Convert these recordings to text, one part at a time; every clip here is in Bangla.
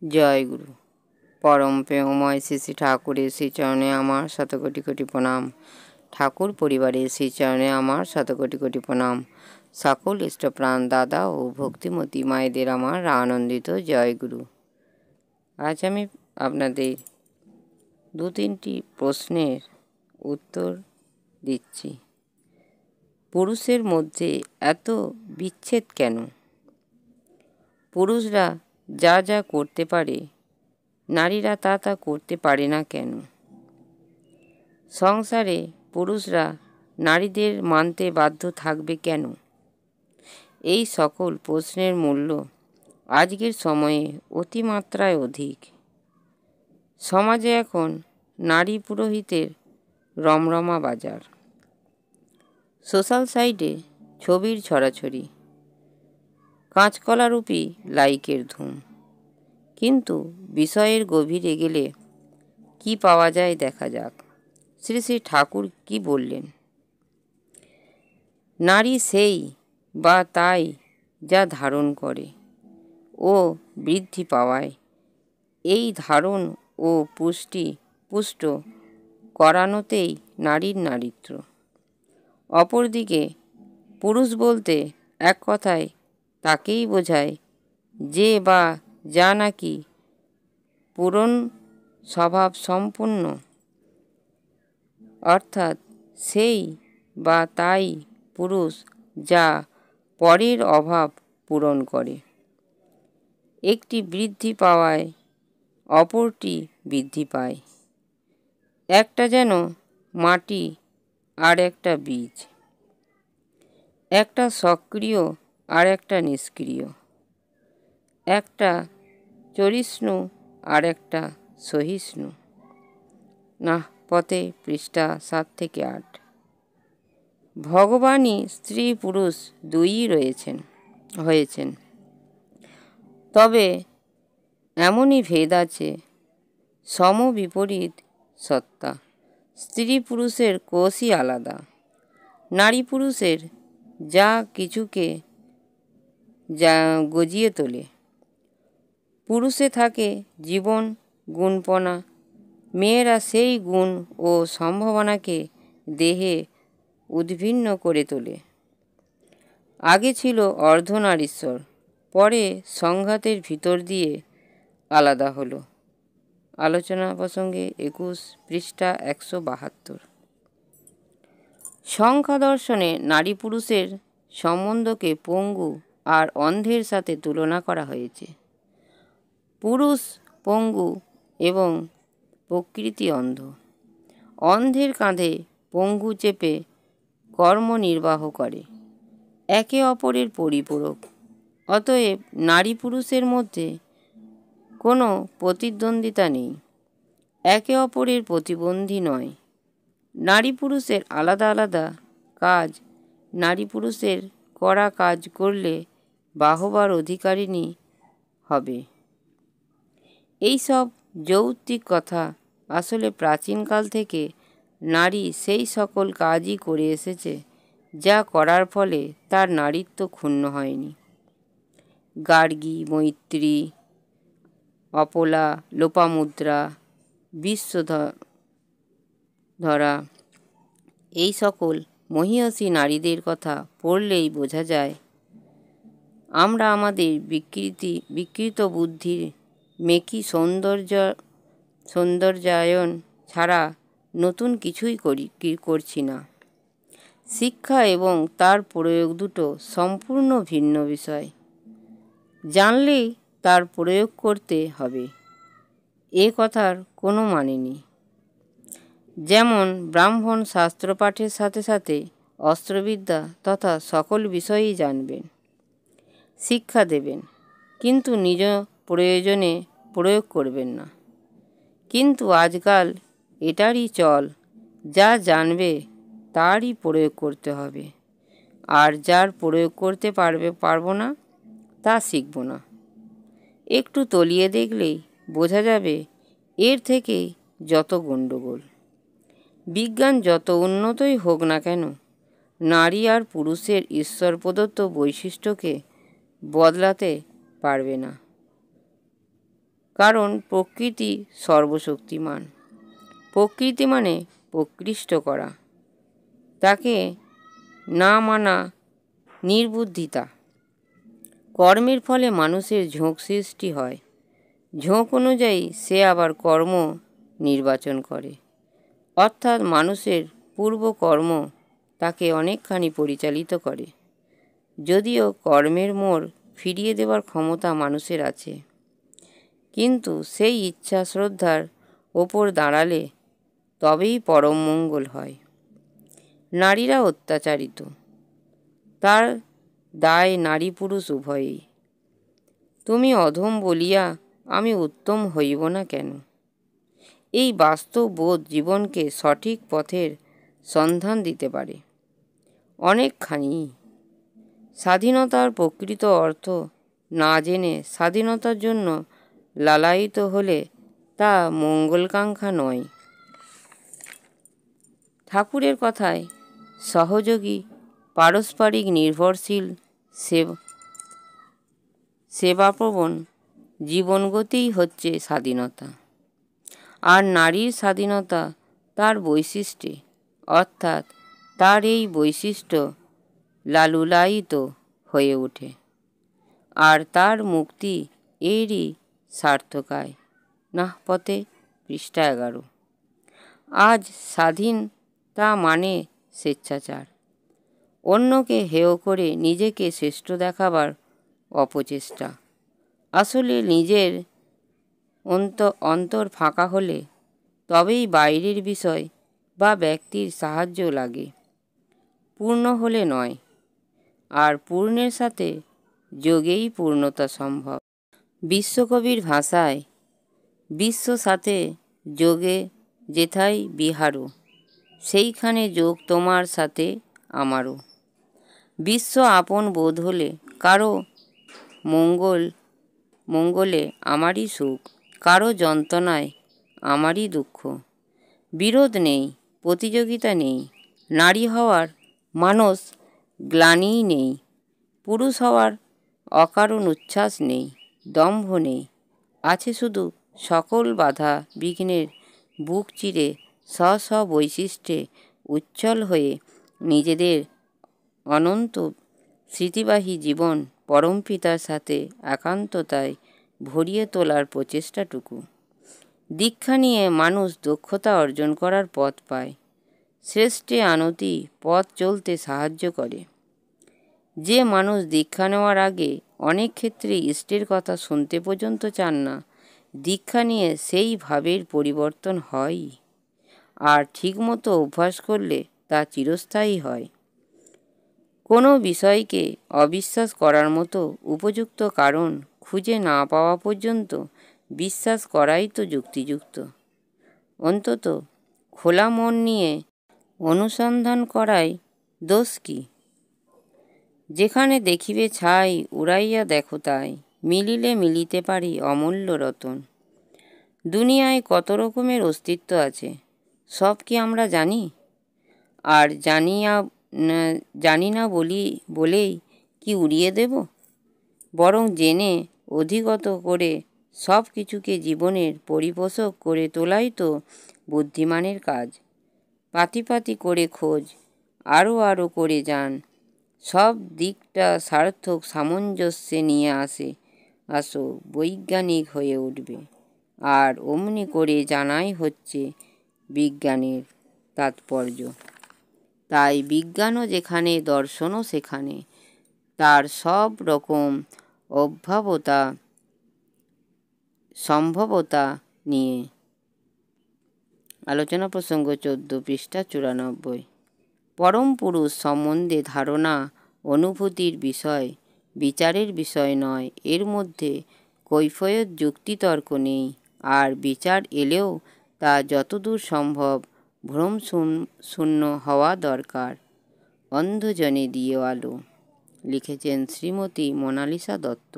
জয় গুরু। পরম প্রেমময় শ্রী শ্রী ঠাকুরের শ্রীচরণে আমার শত কোটি কোটি প্রণাম। ঠাকুর পরিবারের শ্রীচরণে আমার শত কোটি কোটি প্রণাম। সকল ইষ্টপ্রাণ দাদা ও ভক্তিমতী মায়েদের আমার আনন্দিত জয় গুরু। আজ আমি আপনাদের দু তিনটি প্রশ্নের উত্তর দিচ্ছি। পুরুষের মধ্যে এত বিচ্ছেদ কেন? পুরুষরা যা যা করতে পারে, নারীরা তা তা করতে পারে না কেন? সংসারে পুরুষরা নারীদের মানতে বাধ্য থাকবে কেন? এই সকল প্রশ্নের মূল্য আজকের সময়ে অতিমাত্রায় অধিক। সমাজে এখন নারী পুরোহিতের রমরমা বাজার। সোশ্যাল সাইটে ছবির ছড়াছড়ি, কাঁচকলারূপী লাইকের ধুম। কিন্তু বিষয়ের গভীরে গেলে কি পাওয়া যায় দেখা যাক। শ্রী শ্রী ঠাকুর কি বললেন? নারী সেই বা তাই যা ধারণ করে ও বৃদ্ধি পাওয়ায় এই ধারণ ও পুষ্ট করানোতেই নারীর নারীত্ব। অপরদিকে পুরুষ বলতে এক কথায় তাকেই বোঝায় যে বা যা নাকি পূরণ স্বভাব সম্পন্ন, অর্থাৎ সেই বা তাই পুরুষ যা পরের অভাব পূরণ করে। একটি বৃদ্ধি পাওয়ায় অপরটি বৃদ্ধি পায়। একটা যেন মাটি আর একটা বীজ, একটা সক্রিয় আর একটা নিষ্ক্রিয়, একটা চরিষ্ণু আর একটা সহিষ্ণু। না পথে পৃষ্ঠা 7 থেকে 8। ভগবানই স্ত্রী পুরুষ দুইই হয়েছেন। তবে এমনই ভেদ আছে, সম বিপরীত সত্তা। স্ত্রী পুরুষের কোষই আলাদা। নারী পুরুষের যা কিছুকে যা গজিয়ে তোলে। পুরুষে থাকে জীবন গুণপনা, মেয়েরা সেই গুণ ও সম্ভাবনাকে দেহে উদ্ভিন্ন করে তোলে। আগে ছিল অর্ধনারীশ্বর, পরে সংঘাতের ভিতর দিয়ে আলাদা হলো। আলোচনা প্রসঙ্গে 21 পৃষ্ঠা 172। সংখ্যা দর্শনে নারী পুরুষের সম্বন্ধকে পঙ্গু আর অন্ধের সাথে তুলনা করা হয়েছে। পুরুষ পঙ্গু এবং প্রকৃতি অন্ধ। অন্ধের কাঁধে পঙ্গু চেপে কর্ম নির্বাহ করে, একে অপরের পরিপূরক। অতএব নারী পুরুষের মধ্যে কোনো প্রতিদ্বন্দ্বিতা নেই, একে অপরের প্রতিবন্ধী নয়। নারী পুরুষের আলাদা আলাদা কাজ। নারী পুরুষের করা কাজ করলে বাহবার অধিকারিণী হবে। এইসব যৌক্তিক কথা। আসলে প্রাচীনকাল থেকে নারী সেই সকল কাজই করে এসেছে যা করার ফলে তার নারীত্ব ক্ষুণ্ণ হয়নি। গার্গী, মৈত্রী, অপলা, লোপামুদ্রা, বিশ্বধরা এই সকল মহীয়সী নারীদের কথা পড়লেই বোঝা যায় আমরা আমাদের বিকৃত বুদ্ধির মেকি সৌন্দর্যায়ন ছাড়া নতুন কিছুই করছি না। শিক্ষা এবং তার প্রয়োগ দুটো সম্পূর্ণ ভিন্ন বিষয়। জানলেই তার প্রয়োগ করতে হবে এ কথার কোনো মানে নেই। যেমন ব্রাহ্মণ শাস্ত্রপাঠের সাথে সাথে অস্ত্রবিদ্যা তথা সকল বিষয়ই জানবেন, শিক্ষা দেবেন, কিন্তু নিজ প্রয়োজনে প্রয়োগ করবেন না। কিন্তু আজকাল এটারই চল, যা জানবে তারই প্রয়োগ করতে হবে, আর যার প্রয়োগ করতে পারবো না তা শিখব না। একটু তলিয়ে দেখলেই বোঝা যাবে এর থেকেই যত গণ্ডগোল। বিজ্ঞান যত উন্নতই হোক না কেন, নারী আর পুরুষের ঈশ্বর প্রদত্ত বৈশিষ্ট্যকে বদলাতে পারবে না। কারণ প্রকৃতি সর্বশক্তিমান। প্রকৃতি মানে প্রকৃষ্ট করা, তাকে না মানা নির্বুদ্ধিতা। কর্মের ফলে মানুষের ঝোঁক সৃষ্টি হয়, ঝোঁক অনুযায়ী সে আবার কর্ম নির্বাচন করে, অর্থাৎ মানুষের পূর্বকর্ম তাকে অনেকখানি পরিচালিত করে। যদিও কর্মের মোড় ফিরিয়ে দেওয়ার ক্ষমতা মানুষের আছে, কিন্তু সেই ইচ্ছা শ্রদ্ধার ওপর দাঁড়ালে তবেই পরম মঙ্গল হয়। নারীরা অত্যাচারিত, তার দায় নারী পুরুষ উভয়েই। তুমি অধম বলিয়া আমি উত্তম হইব না কেন? এই বাস্তব বোধ জীবনকে সঠিক পথের সন্ধান দিতে পারে অনেকখানি। স্বাধীনতার প্রকৃত অর্থ না জেনে স্বাধীনতার জন্য লালায়িত হলে তা মঙ্গলকাঙ্ক্ষা নয়। ঠাকুরের কথায় সহযোগী, পারস্পরিক নির্ভরশীল, সেবাপ্রবণ জীবনগতিই হচ্ছে স্বাধীনতা। আর নারীর স্বাধীনতা তার বৈশিষ্ট্যে, অর্থাৎ তার এই বৈশিষ্ট্য লালুলায়িত হয়ে ওঠে, আর তার মুক্তি এরই সার্থকায়। নাহপতে, পৃষ্ঠা 11। আজ স্বাধীনতা মানে স্বেচ্ছাচার, অন্যকে হেয় করে নিজেকে শ্রেষ্ঠ দেখাবার অপচেষ্টা। আসলে নিজের অন্তর ফাঁকা হলে তবেই বাইরের বিষয় বা ব্যক্তির সাহায্য লাগে, পূর্ণ হলে নয়। আর পূর্ণের সাথে যোগেই পূর্ণতা সম্ভব। বিশ্বকবির ভাষায়, বিশ্ব সাথে যোগে যেথায় বিহারো, সেইখানে যোগ তোমার সাথে আমারও। বিশ্ব আপন বোধ হলে কারো মঙ্গলে আমারই সুখ, কারো যন্ত্রণায় আমারই দুঃখ। বিরোধ নেই, প্রতিযোগিতা নেই, নারী হওয়ার মানস গ্লানিই নেই, পুরুষ হওয়ার অকারণ উচ্ছ্বাস নেই, দম্ভ নেই। আছে শুধু সকল বাধা বিঘ্নের বুক চিরে স্ব বৈশিষ্ট্যে উচ্ছল হয়ে নিজেদের অনন্ত স্মৃতিবাহী জীবন পরমপিতার সাথে একান্ততায় ভরিয়ে তোলার প্রচেষ্টাটুকু। দীক্ষা নিয়ে মানুষ দক্ষতা অর্জন করার পথ পায়, শ্রেষ্ঠে আনতি পথ চলতে সাহায্য করে। যে মানুষ দীক্ষা নেওয়ার আগে অনেক ক্ষেত্রে ইষ্টের কথা শুনতে পর্যন্ত চান না, দীক্ষা নিয়ে সেই ভাবের পরিবর্তন হয়, আর ঠিকমতো অভ্যাস করলে তা চিরস্থায়ী হয়। কোনো বিষয়কে অবিশ্বাস করার মতো উপযুক্ত কারণ খুঁজে না পাওয়া পর্যন্ত বিশ্বাস করাই তো যুক্তিযুক্ত। অন্তত খোলা মন নিয়ে অনুসন্ধান করাই দোষ কি? যেখানে দেখিবে ছাই উড়াইয়া দেখো তাই, মিলিলে মিলিতে পারি অমূল্য রতন। দুনিয়ায় কত রকমের অস্তিত্ব আছে, সব কি আমরা জানি? আর জানি না বলেই কি উড়িয়ে দেব? বরং জেনে অধিগত করে সব কিছুকে জীবনের পরিপোষক করে তোলাই তো বুদ্ধিমানের কাজ। পাতি পাতি করে খোঁজ, আরও করে যান, সব দিকটা সার্থক সামঞ্জস্যে নিয়ে আসো, বৈজ্ঞানিক হয়ে উঠবে। আর অমনি করে জানাই হচ্ছে বিজ্ঞানের তাৎপর্য। তাই বিজ্ঞানও যেখানে, দর্শনও সেখানে, তার সব রকম সম্ভবতা নিয়ে। আলোচনা প্রসঙ্গ 14, পৃষ্ঠা 94। পরম পুরুষ সম্বন্ধে ধারণা অনুভূতির বিষয়, বিচারের বিষয় নয়। এর মধ্যে কৈফিয়ত যুক্তিতর্ক নেই, আর বিচার এলেও তা যতদূর সম্ভব ভ্রমশূন্য হওয়া দরকার। অন্ধজনে দিও আলো। লিখেছেন শ্রীমতী মোনালিসা দত্ত।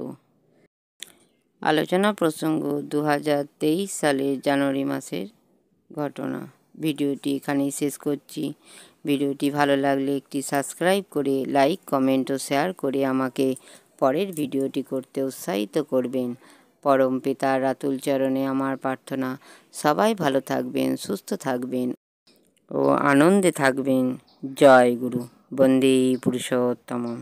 আলোচনা প্রসঙ্গ 2023 সালের জানুয়ারি মাসের ঘটনা। ভিডিওটি এখানেই শেষ করছি। ভিডিওটি ভালো লাগলে একটি সাবস্ক্রাইব করে, লাইক, কমেন্ট ও শেয়ার করে আমাকে পরের ভিডিওটি করতে উৎসাহিত করবেন। পরম পিতার রাতুল চরণে আমার প্রার্থনা, সবাই ভালো থাকবেন, সুস্থ থাকবেন ও আনন্দে থাকবেন। জয় গুরু। বন্দে পুরুষোত্তমম।